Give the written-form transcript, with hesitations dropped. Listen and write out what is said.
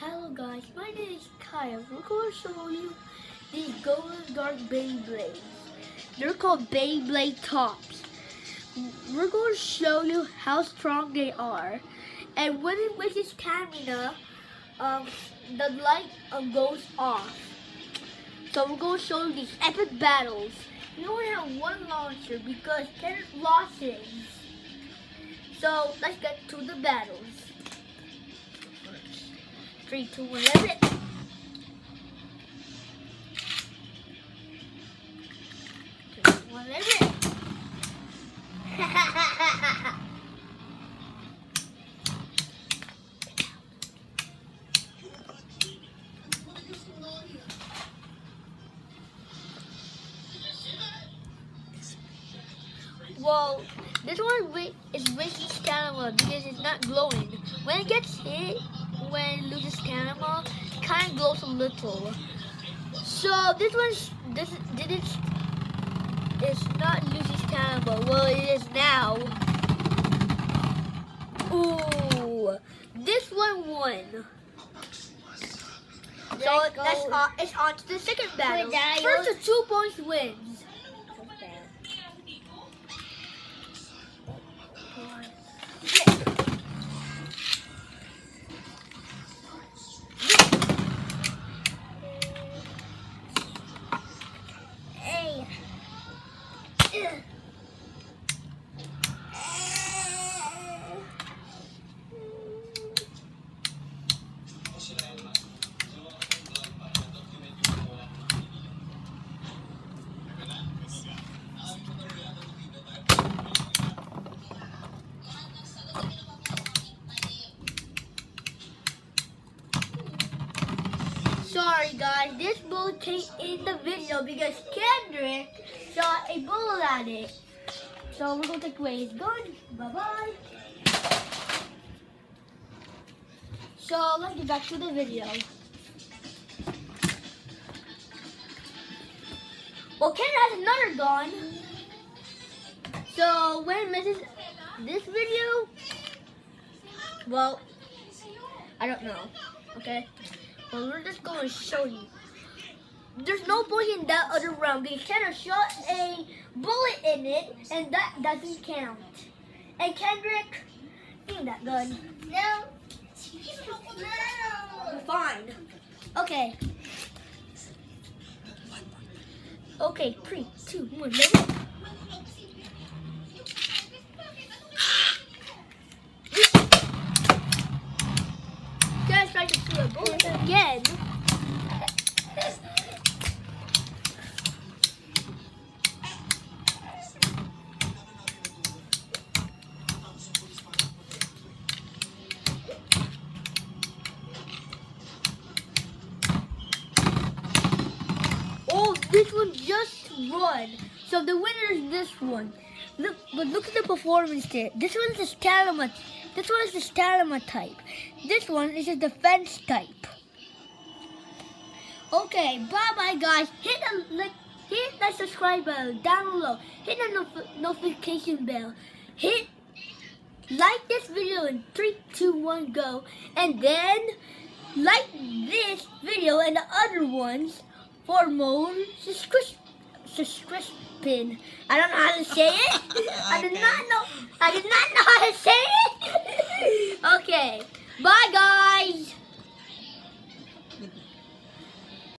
Hello guys, my name is Kyle. We're going to show you these golden dark Beyblades. They're called Beyblade tops. We're going to show you how strong they are. And when it reaches stamina, the light goes off. So we're going to show you these epic battles. You only have one launcher because 10 losses. So let's get to the battles. 3, 2, 1, let's it. 3, 2, 1, let's it. Well, this one is wasting stamina because it's not glowing. When it gets hit, when it loses stamina, it kind of glows a little. So this it's not losing stamina. Well, it is now. Ooh, this one won. So it's on to the second battle. First, the 2 points wins. Sorry guys, this bullet came in the video because Kendrick shot a bullet at it. So we're gonna take away his gun. Bye bye. So let's get back to the video. Well, Kendrick has another gun. So when it misses this video, well, I don't know. Okay. Well, we're just going to show you. There's no point in that other round because Kendrick shot a bullet in it, and that doesn't count. And Kendrick, give me that gun. No. Fine. Okay. Okay, 3, 2, 1, let's go. Guys, try to shoot a bullet again. Oh, this one just won. So the winner is this one. Look at the performance there. This one's the stamina. This one is the stamina type. This one is a defense type. Okay, bye bye guys. Hit that subscribe button down below. Hit the notification bell. Like this video in 3, 2, 1, go. And then like this video and the other ones for more subscription. I don't know how to say it. I did not know how to say it. Okay. Bye guys.